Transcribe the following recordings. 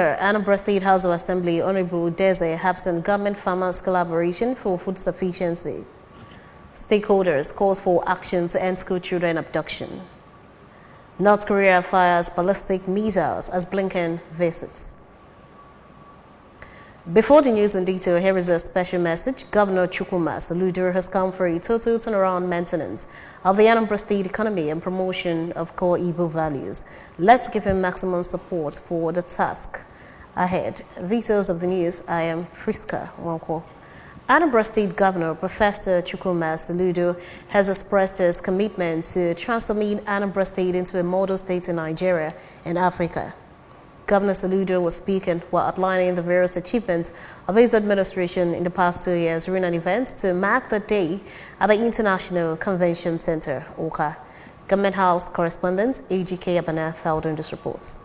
Anambra State House of Assembly Honorable Deze Habson Government Farmers Collaboration for Food Sufficiency. Stakeholders calls for action to end school children abduction. North Korea fires ballistic missiles as Blinken visits. Before the news in detail, here is a special message. Governor Chukwuma Soludo has come for a total turnaround maintenance of the Anambra State economy and promotion of core Igbo values. Let's give him maximum support for the task ahead. Details of the news, I am Friska Wanko. Anambra State Governor Professor Chukwuma Soludo has expressed his commitment to transforming Anambra State into a model state in Nigeria and Africa. Governor Soludo was speaking while outlining the various achievements of his administration in the past 2 years during an event to mark the day at the International Convention Center, Oka. Government House correspondent AGK Abana filed in this report.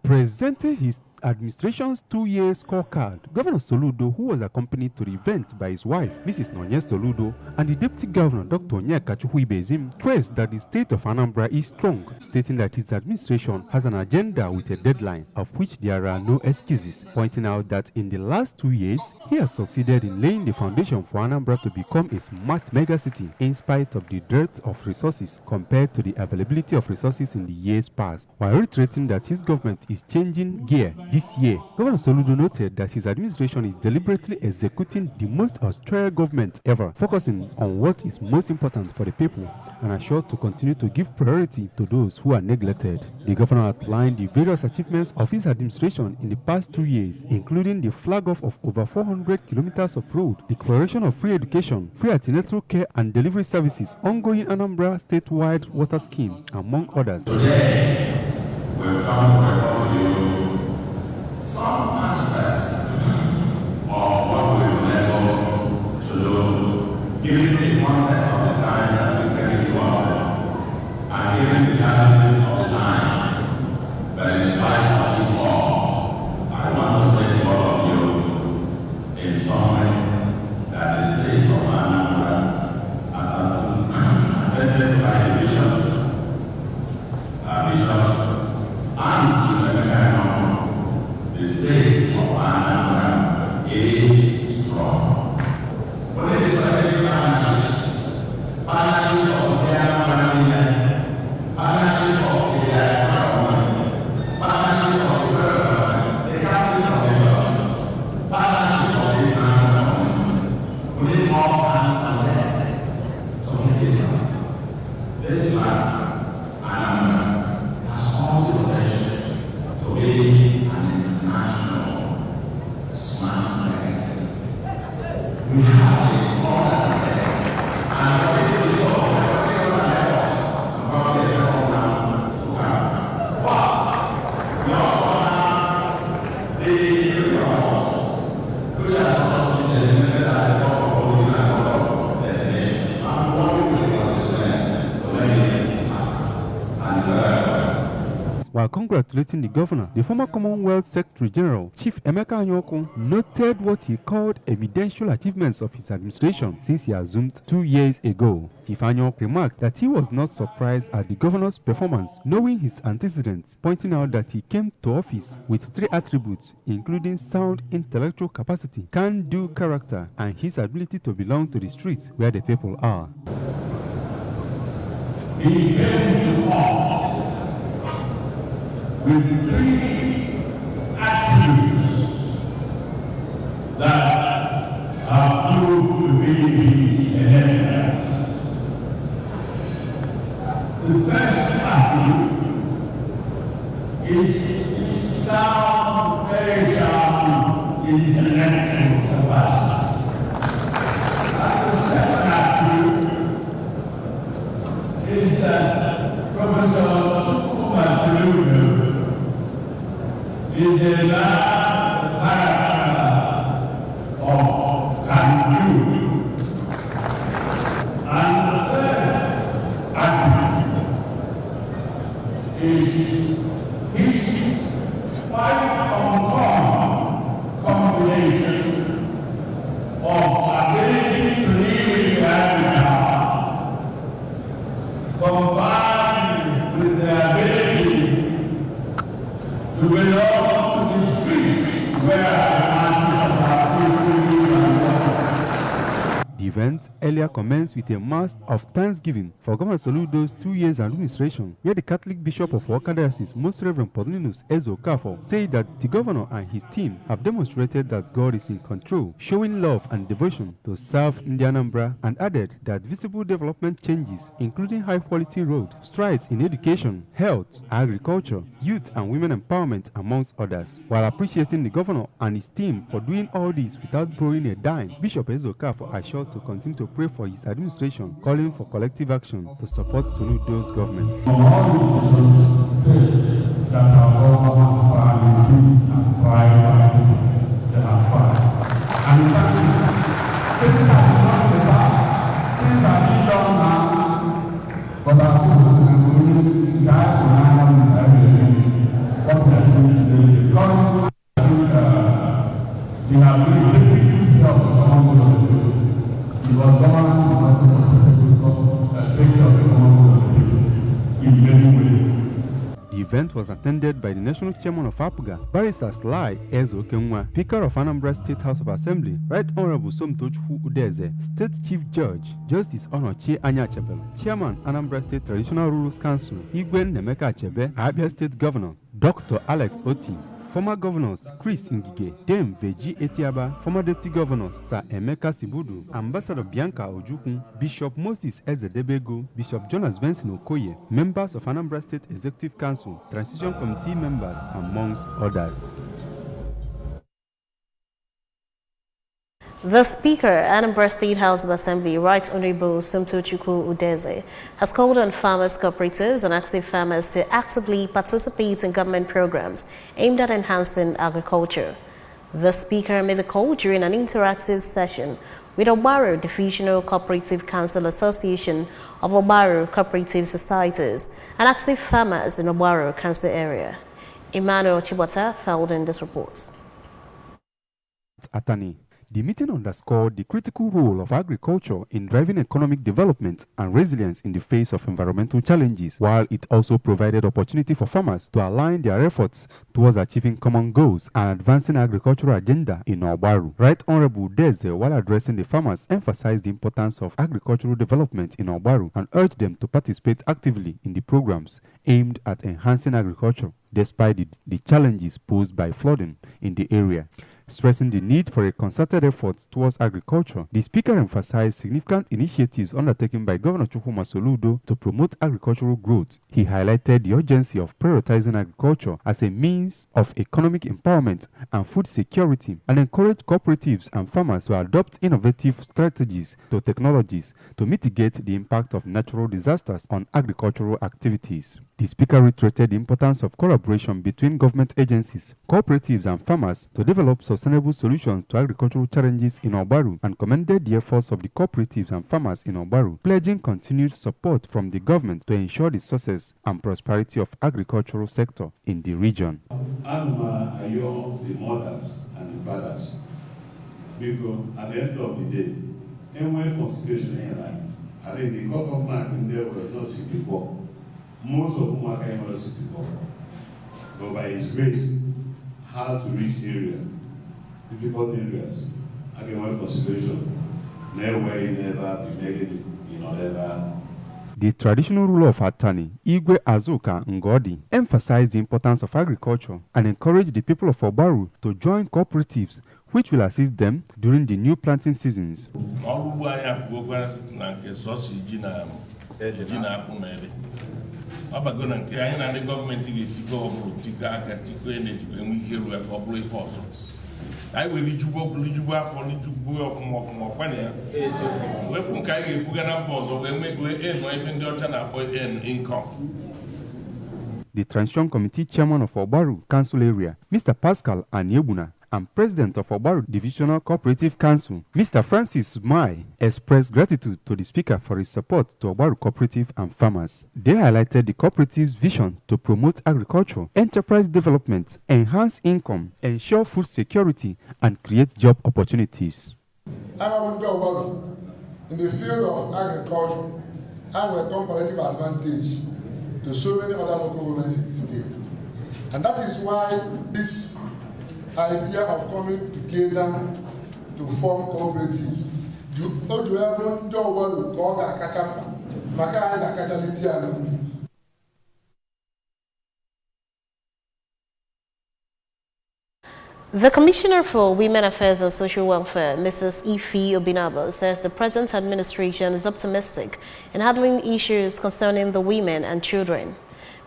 Presenting his administration's 2-year scorecard, Governor Soludo, who was accompanied to the event by his wife, Mrs. Nonye Soludo, and the Deputy Governor, Dr. Onyeka Chukwuibezim, stressed that the state of Anambra is strong, stating that his administration has an agenda with a deadline, of which there are no excuses, pointing out that in the last 2 years, he has succeeded in laying the foundation for Anambra to become a smart megacity in spite of the dearth of resources compared to the availability of resources in the years past, while reiterating that his government is changing gear this year. Governor Soludo noted that his administration is deliberately executing the most austere government ever, focusing on what is most important for the people and assured to continue to give priority to those who are neglected. The governor outlined the various achievements of his administration in the past 2 years, including the flag-off of over 400 kilometers of road, declaration of free education, free antenatal care and delivery services, ongoing Anambra statewide water scheme, among others. Today, we've come to report to you some aspects of what we will enable to do, given the context of the time that we came into office, and given the challenges of the time. But in spite of it all, I want to say to all of you, in summary, that the state of Anambra, as attested by the bishop, bishops, and the state of Anambra is strong. When it is strategic partnerships, partnership of the Anambra, partnership of the government, partnership of the federal government, the capital of the government, partnership of the international community, we need all hands on deck to get it done. This man, Anambra, has all the potential to be an international smart legacy. We have it all at the best. And for it to be so, we are going to help us about the second round to come. But we also have the report, which has also been designated as a portfolio and destination. And what we will explain to many people. And further, while congratulating the governor, the former Commonwealth Secretary General, Chief Emeka Anyoko, noted what he called evidential achievements of his administration since he assumed 2 years ago. Chief Anyoko remarked that he was not surprised at the governor's performance, knowing his antecedents, pointing out that he came to office with 3 attributes, including sound intellectual capacity, can-do character, and his ability to belong to the streets where the people are. He came to office with 3 attributes that have proved to be evident. The first attribute is sound, very sound intellectual capacity. And the second attribute is that Professor Chukwuma Soludo is a man character of can-do. And the third attribute is his quite uncommon combination of ability to live in event earlier commenced with a mass of thanksgiving for Governor Soludo's 2 years administration, where the Catholic Bishop of Awka Diocese, Most Reverend Paulinus Eze Okafor, said that the governor and his team have demonstrated that God is in control, showing love and devotion to serve Indianambra, and added that visible development changes, including high-quality roads, strides in education, health, agriculture, youth and women empowerment, amongst others. While appreciating the governor and his team for doing all this without borrowing a dime, Bishop Eze Okafor assured to continue to pray for his administration, calling for collective action to support Soludo's government. All the said that our government has tried, his team has tried, they have tried. And in fact, things have been done in the past, things are being done now, but our people say, guys, what we are seeing today is a current, they have really taken good job among those because governance is not a picture of the common people in many ways. The event was attended by the National Chairman of APGA, Barrister Sly Eze Okenwa, Speaker of Anambra State House of Assembly, Right Honorable Somtochukwu Udeze, State Chief Judge, Justice Onochie Anya Achebelu, Chairman Anambra State Traditional Rulers Council, Igwe Nemeka Achebe, Abia State Governor, Dr. Alex Oti, former governors Chris Ngige, Dame Veji Etiaba, former deputy governors Sir Emeka Sibudu, Ambassador Bianca Ojukwu, Bishop Moses Ezedebego, Bishop Jonas Benson Okoye, members of Anambra State Executive Council, Transition Committee members, amongst others. The Speaker, Anambra State House of Assembly, Right Honorable Somtochukwu Udeze, has called on farmers, cooperatives, and active farmers to actively participate in government programs aimed at enhancing agriculture. The Speaker made the call during an interactive session with Ogbaro Divisional Cooperative Council Association of Ogbaro Cooperative Societies and active farmers in Ogbaro Council area. Emmanuel Chibota filed in this report. Attorney. The meeting underscored the critical role of agriculture in driving economic development and resilience in the face of environmental challenges, while it also provided opportunity for farmers to align their efforts towards achieving common goals and advancing agricultural agenda in Ogbaro. Right Honorable Udeze, while addressing the farmers, emphasized the importance of agricultural development in Ogbaro and urged them to participate actively in the programs aimed at enhancing agriculture, despite the challenges posed by flooding in the area. Stressing the need for a concerted effort towards agriculture, the Speaker emphasized significant initiatives undertaken by Governor Chukwuma Soludo to promote agricultural growth. He highlighted the urgency of prioritizing agriculture as a means of economic empowerment and food security, and encouraged cooperatives and farmers to adopt innovative strategies to technologies to mitigate the impact of natural disasters on agricultural activities. The Speaker reiterated the importance of collaboration between government agencies, cooperatives, and farmers to develop sustainable solutions to agricultural challenges in Ogbaro, and commended the efforts of the cooperatives and farmers in Ogbaro, pledging continued support from the government to ensure the success and prosperity of agricultural sector in the region. Ayo, the mothers and the fathers, because at the end of the day, any consideration in life, I think the cut of mark in there was not 64. Most of whom are came 64. But by His grace, hard to reach area, difficult areas, having one consideration, never be negative in whatever. The traditional ruler of Atani, Igwe Azuka Ngodi, emphasized the importance of agriculture and encouraged the people of Ogbaro to join cooperatives which will assist them during the new planting seasons. Abagona nke anyị na ndị gọọmenti ga-etiko ọbụrụ tiko aka tiko energy enwe ike ruo ka ọ bụrụ ife ọzọ anyị were lijugbo afọ lijugbo ọfụma ọkwana ya wefu nke anyị ga-ebuga na mba ọzọ wee megwe ịnọ ife ndị ọcha na-akpọ income. The Transition Committee Chairman of Ogbaro Council Area, Mr. Pascal Aniebuna, and President of Ogbaro Divisional Cooperative Council, Mr. Francis Mai, expressed gratitude to the Speaker for his support to Ogbaro cooperative and farmers. They highlighted the cooperative's vision to promote agriculture, enterprise development, enhance income, ensure food security, and create job opportunities. In the field of agriculture, have a comparative advantage to so many other local governments in the state. And that is why this idea of coming together to form cooperatives o ji wee bụrụ ndị ọgbọrụ ka ọ ga-akacha mkpa maka anyị ga-akacha n'iti anụ. The Commissioner for Women Affairs and Social Welfare, Mrs. Ife Obinabo, says the present administration is optimistic in handling issues concerning the women and children.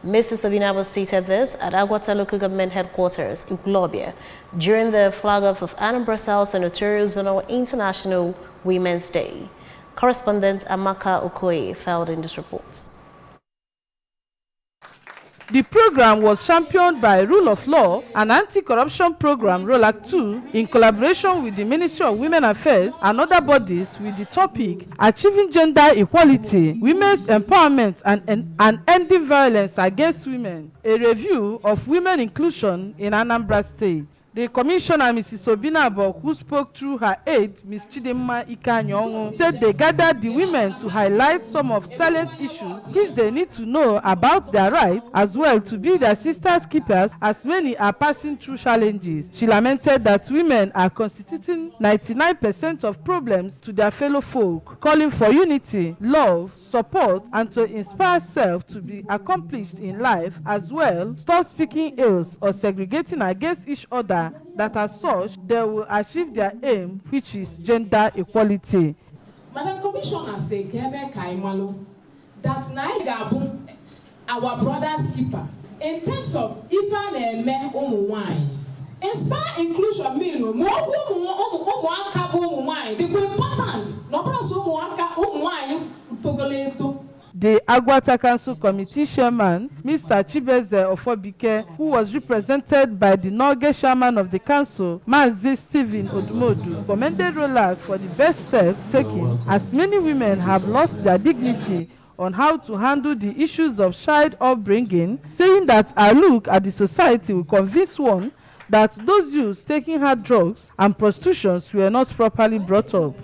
Mrs. Obinabo stated this at Agwata Local Government Headquarters in Globia during the flag-off of Anambra South Senatorial Zonal International Women's Day. Correspondent Amaka Okoye filed in this report. The program was championed by Rule of Law, an anti-corruption program, ROLAC 2, in collaboration with the Ministry of Women Affairs and other bodies with the topic Achieving Gender Equality, Women's Empowerment and Ending Violence Against Women, a review of women inclusion in Anambra State. The Commissioner, Mrs. Obinabo, who spoke through her aide, Ms. Chidimma Ikanyongu, said they gathered the women to highlight some of salient issues which they need to know about their rights, as well to be their sisters' keepers, as many are passing through challenges. She lamented that women are constituting 99% of problems to their fellow folk, calling for unity, love, support, and to inspire self to be accomplished in life, as well stop speaking ills or segregating against each other, that as such they will achieve their aim, which is gender equality. Madam Commissioner say Kebe Kaimalo that Naigabu, our brother's keeper, in terms of Ifa men wine. Inspire inclusion mean more wine. The important, no wine. The Agwata Council Committee Chairman, Mr. Chibeze Ofobike, who was represented by the Norge Chairman of the Council, Mazi Stephen Odumodu, commended ROLAC for the best steps taken, as many women have lost their dignity on how to handle the issues of child upbringing, saying that a look at the society will convince one that those youths taking hard drugs and prostitution were not properly brought up.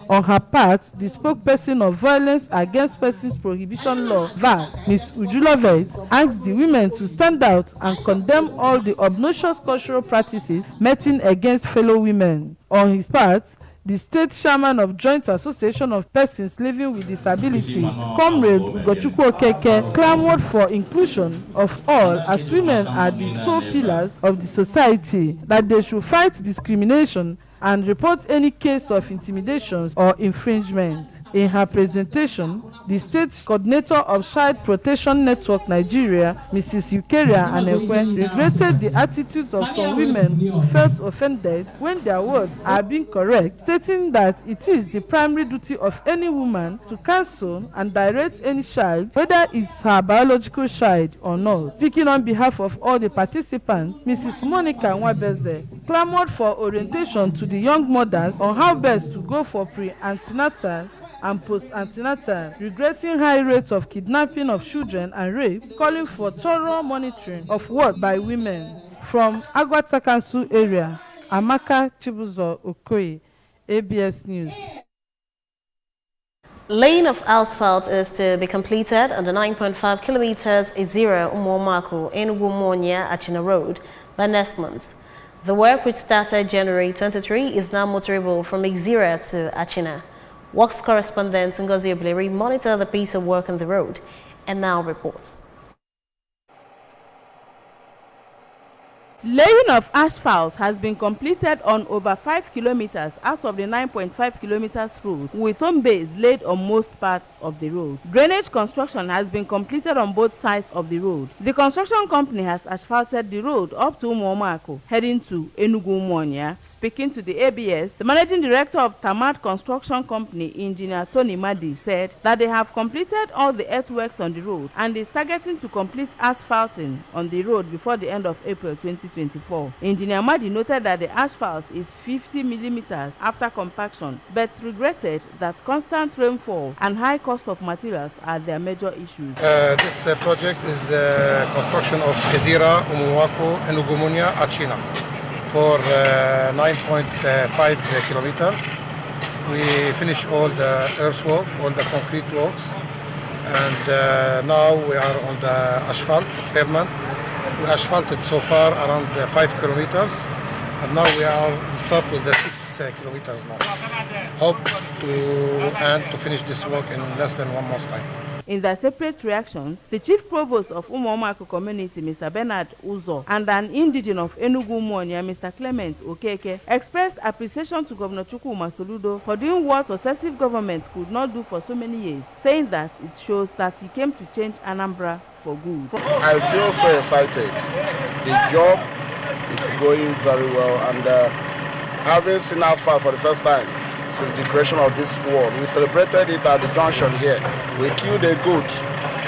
On her part, the spokesperson of Violence Against Persons Prohibition Law, VAP, Ms. Ujulove, asked the women to stand out and condemn all the obnoxious cultural practices meting against fellow women. On his part, the state chairman of Joint Association of Persons Living with Disability, Comrade Ugochukwu Okeke, clamored for inclusion of all, as women are the sole pillars of the society, that they should fight discrimination and report any case of intimidation or infringement. In her presentation, the state coordinator of Child Protection Network Nigeria, Mrs. Eukeria Anekwe, regretted the attitudes of some women who felt offended when their words are being correct, stating that it is the primary duty of any woman to counsel and direct any child, whether it's her biological child or not. Speaking on behalf of all the participants, Mrs. Monica Nwabeze clamored for orientation to the young mothers on how best to go for pre-antenatal and post-antenatal, regretting high rates of kidnapping of children and rape, calling for thorough monitoring of work by women. From Agwata Council area, Amaka Chibuzo Okoye, ABS News. Laying of asphalt is to be completed on the 9.5 kilometers Izira Umomako in Wumonia Achina Road by next month. The work, which started January 23, is now motorable from Izira to Achina. Works correspondent Ngozi Obleri monitored the piece of work on the road and now reports. Laying of asphalt has been completed on over 5 kilometers out of the 9.5 kilometers road, with home base laid on most parts of the road. Drainage construction has been completed on both sides of the road. The construction company has asphalted the road up to Umomako, heading to Enugu Umuonia. Speaking to the ABS, the managing director of Tamad Construction Company, Engineer Tony Madi, said that they have completed all the earthworks on the road and is targeting to complete asphalting on the road before the end of April 2024. Engineer Madi noted that the asphalt is 50 millimeters after compaction, but regretted that constant rainfall and high cost of materials are their major issues. This project is construction of Gezira, Umuwako, and Ugumunia, Achina for 9.5 kilometers. We finished all the earthwork, all the concrete works, and now we are on the asphalt pavement. We asphalted so far around 5 kilometers, and now we start with the 6 kilometers now. Hope to to end to finish this work in less than 1 month's time. In their separate reactions, the Chief Provost of Umuomako Community, Mr. Bernard Uzo, and an indigene of Enugu Umuonia, Mr. Clement Okeke, expressed appreciation to Governor Chukwuma Soludo for doing what successive governments could not do for so many years, saying that it shows that he came to change Anambra for good. I feel so excited. The job is going very well, and having seen Asphalt for the first time since the creation of this war, we celebrated it at the junction here. We killed a goat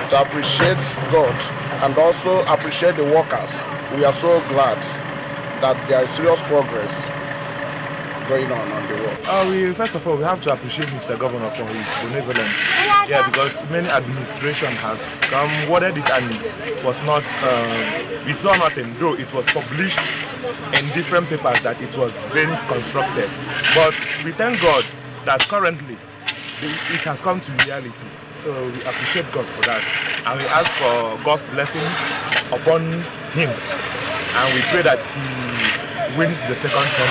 to appreciate God and also appreciate the workers. We are so glad that there is serious progress going on the work. First of all, we have to appreciate Mr. Governor for his benevolence. Yeah, because many administration has come, worded it, and was not, we saw nothing, though it was published in different papers that it was being constructed. But we thank God that currently it has come to reality. So we appreciate God for that. And we ask for God's blessing upon him. And we pray that he wins the second term.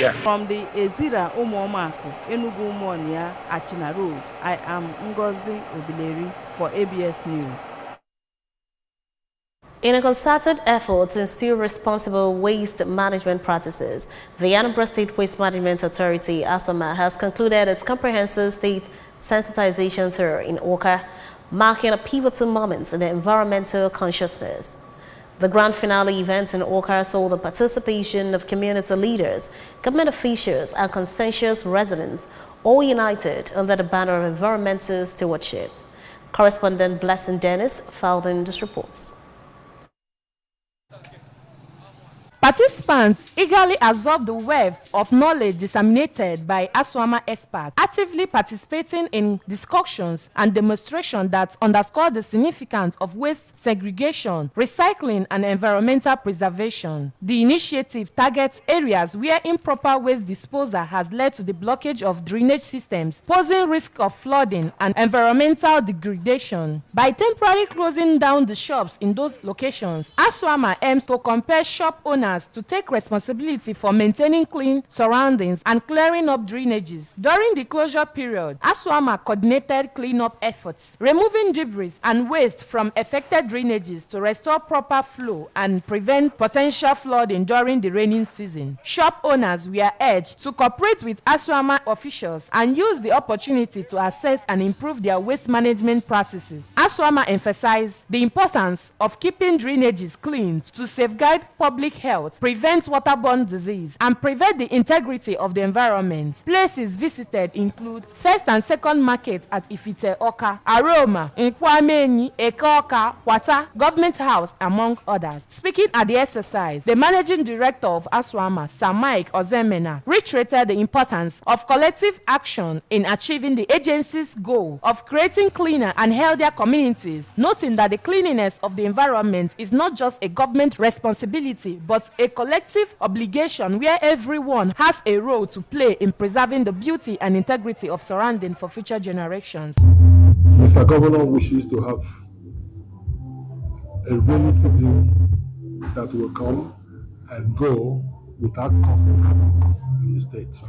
Yeah. From the Ezira Umuomako, Enugu Umuonia, Achina Road, I am Ngozi Obileri for ABS News. In a concerted effort to instill responsible waste management practices, the Anambra State Waste Management Authority, ASWAMA, has concluded its comprehensive state sensitization tour in Awka, marking a pivotal moment in the environmental consciousness. The grand finale event in Awka saw the participation of community leaders, government officials, and conscientious residents, all united under the banner of environmental stewardship. Correspondent Blessing Dennis filed in this report. Participants eagerly absorbed the wealth of knowledge disseminated by ASWAMA experts, actively participating in discussions and demonstrations that underscore the significance of waste segregation, recycling, and environmental preservation. The initiative targets areas where improper waste disposal has led to the blockage of drainage systems, posing risk of flooding and environmental degradation. By temporarily closing down the shops in those locations, ASWAMA aims to compel shop owners to take responsibility for maintaining clean surroundings and clearing up drainages. During the closure period, ASWAMA coordinated cleanup efforts, removing debris and waste from affected drainages to restore proper flow and prevent potential flooding during the rainy season. Shop owners were urged to cooperate with ASWAMA officials and use the opportunity to assess and improve their waste management practices. ASWAMA emphasized the importance of keeping drainages clean to safeguard public health, prevent waterborne disease, and prevent the integrity of the environment. Places visited include first and second market at Ifite Oka, Aroma, Nkwameni, Eke-Oka, Wata, Government House, among others. Speaking at the exercise, the managing director of ASWAMA, Sir Mike Ozemena, reiterated the importance of collective action in achieving the agency's goal of creating cleaner and healthier communities, noting that the cleanliness of the environment is not just a government responsibility, but a collective obligation where everyone has a role to play in preserving the beauty and integrity of surroundings for future generations. Mr. Governor wishes to have a rainy season that will come and go without causing havoc in the state.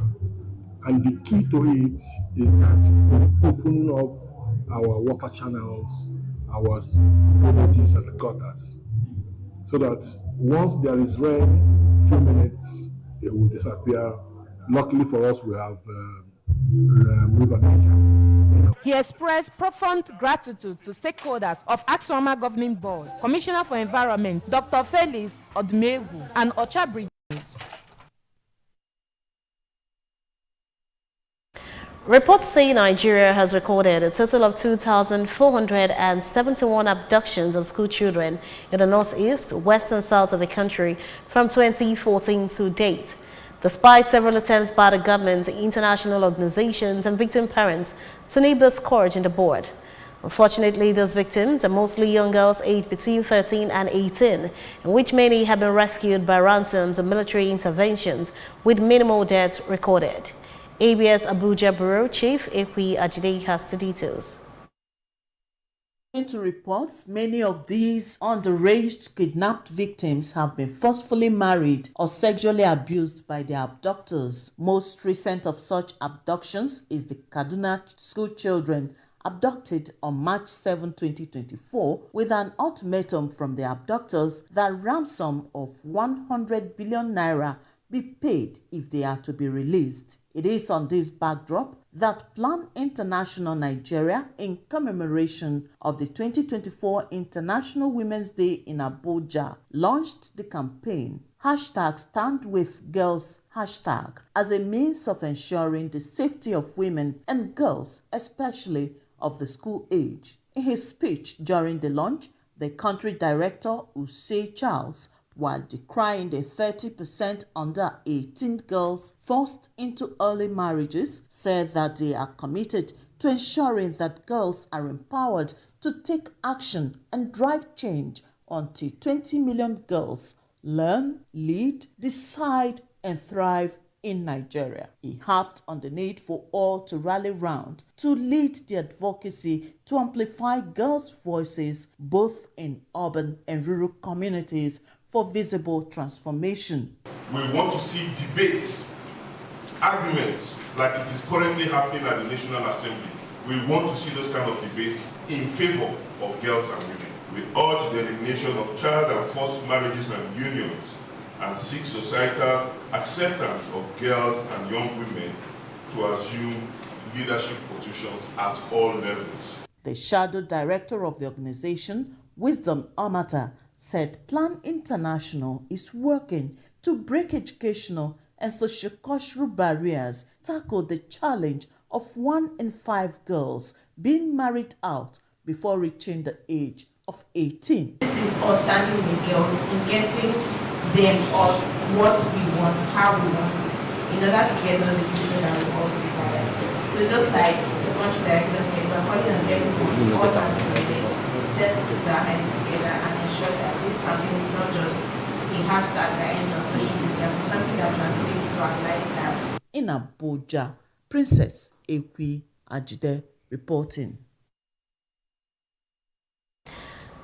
And the key to it is that we open up our water channels, our drainages and gutters, so that once there is rain, few minutes, it will disappear. Luckily for us, we have River Niger. He expressed profound gratitude to stakeholders of ASWAMA Governing Board, Commissioner for Environment, Dr. Felix Odumegu, and Ocha Bridges. Reports say Nigeria has recorded a total of 2,471 abductions of school children in the northeast, west and south of the country from 2014 to date. Despite several attempts by the government, international organizations and victim parents to nip the scourge in the bud. Unfortunately, those victims are mostly young girls aged between 13 and 18, in which many have been rescued by ransoms and military interventions with minimal deaths recorded. ABS Abuja Bureau Chief Ekwi Ajide has the details. According to reports, many of these underage kidnapped victims have been forcefully married or sexually abused by their abductors. Most recent of such abductions is the Kaduna school children abducted on March 7, 2024, with an ultimatum from the abductors that ransom of 100 billion naira be paid if they are to be released. It is on this backdrop that Plan International Nigeria, in commemoration of the 2024 International Women's Day in Abuja, launched the campaign #StandWithGirls hashtag as a means of ensuring the safety of women and girls, especially of the school age. In his speech during the launch, the country director, Usei Charles, while decrying the 30% under 18 girls forced into early marriages, said that they are committed to ensuring that girls are empowered to take action and drive change until 20 million girls learn, lead, decide, and thrive in Nigeria. He harped on the need for all to rally round to lead the advocacy to amplify girls' voices both in urban and rural communities for visible transformation. We want to see debates, arguments like it is currently happening at the National Assembly. We want to see those kind of debates in favor of girls and women. We urge the elimination of child and forced marriages and unions and seek societal acceptance of girls and young women to assume leadership positions at all levels. The shadow director of the organization, Wisdom Amata, said Plan International is working to break educational and socio-cultural barriers, tackle the challenge of 1 in 5 girls being married out before reaching the age of 18. This is us standing with girls in getting them us what we want, how we want, in order to get the education that we all desire. So just like the country director said, we're calling on everyone, all hands together. Let's put our heads together and ensure that this campaign is not just a hashtag that ends on social media, but something that translates to our lifestyle. In Abuja, Princess Ekwi Ajide reporting.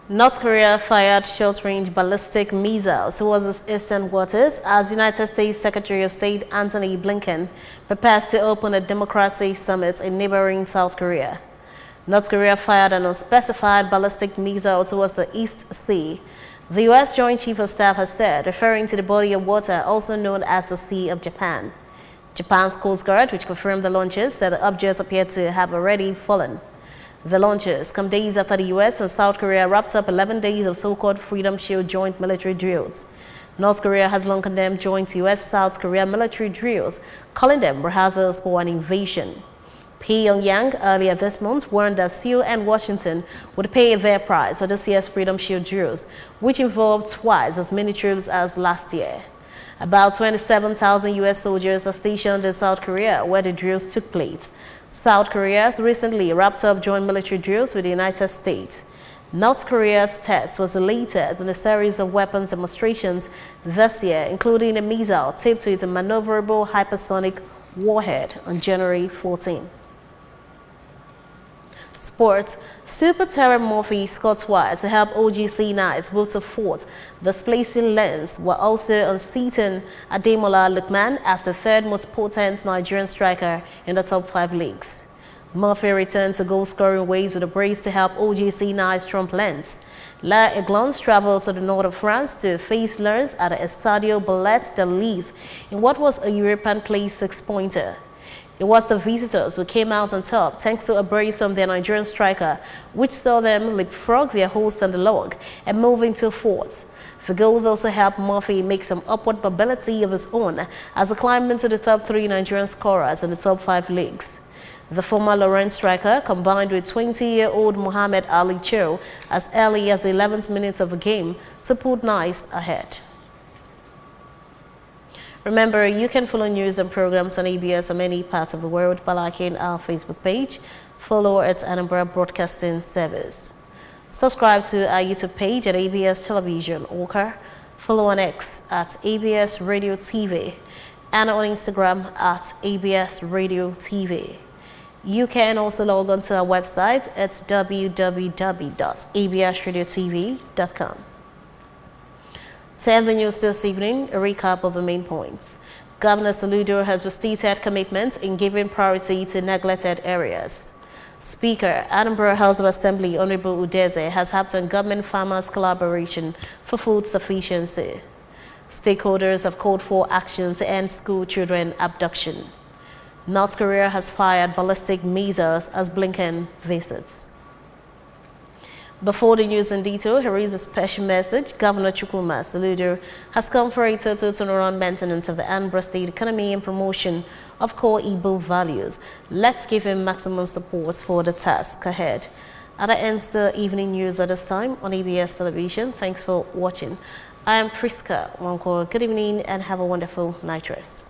North Korea fired short-range ballistic missiles towards its eastern waters as United States Secretary of State Antony Blinken prepares to open a democracy summit in neighboring South Korea. North Korea fired an unspecified ballistic missile towards the East Sea. The U.S. Joint Chief of Staff has said, referring to the body of water also known as the Sea of Japan. Japan's Coast Guard, which confirmed the launches, said the objects appeared to have already fallen. The launches come days after the U.S. and South Korea wrapped up 11 days of so-called Freedom Shield joint military drills. North Korea has long condemned joint U.S.-South Korea military drills, calling them rehearsals for an invasion. Pyongyang earlier this month warned that Seoul and Washington would pay their price for this year's Freedom Shield drills, which involved twice as many troops as last year. About 27,000 U.S. soldiers are stationed in South Korea, where the drills took place. South Korea has recently wrapped up joint military drills with the United States. North Korea's test was the latest in a series of weapons demonstrations this year, including a missile taped to its maneuverable hypersonic warhead on January 14. Sports. Super Terry Murphy scored twice to help OGC Knights move to 4th, displacing Lens, while also unseating Ademola Lookman as the 3rd most potent Nigerian striker in the top 5 leagues. Murphy returned to goal-scoring ways with a brace to help OGC Knights trump Lens. La Aiglons traveled to the north of France to face Lens at the Estadio Ballet de Lys in what was a European play 6-pointer. It was the visitors who came out on top thanks to a brace from their Nigerian striker, which saw them leapfrog their host on the log and move into 4th. The goals also helped Murphy make some upward mobility of his own as he climbed into the top 3 Nigerian scorers in the top 5 leagues. The former Lorraine striker combined with 20-year-old Muhammad Ali Cho as early as the 11th minute of the game to put Nice ahead. Remember, you can follow news and programs on ABS in many parts of the world by liking our Facebook page. Follow at Anambra Broadcasting Service. Subscribe to our YouTube page at ABS Television Oka. Follow on X at ABS Radio TV and on Instagram at ABS Radio TV. You can also log on to our website at www.abradiotv.com. To end the news this evening, a recap of the main points. Governor Soludo has restated commitments in giving priority to neglected areas. Speaker, Edinburgh House of Assembly Honorable Udeze has helped on government-farmers collaboration for food sufficiency. Stakeholders have called for actions to end school children abduction. North Korea has fired ballistic missiles as Blinken visits. Before the news in detail, here is a special message. Governor Chukwuma Soludo has come for a total turnaround maintenance of the Anambra State economy and promotion of core Igbo values. Let's give him maximum support for the task ahead. And that ends the evening news at this time on ABS Television. Thanks for watching. I am Priska Wanko. Good evening and have a wonderful night rest.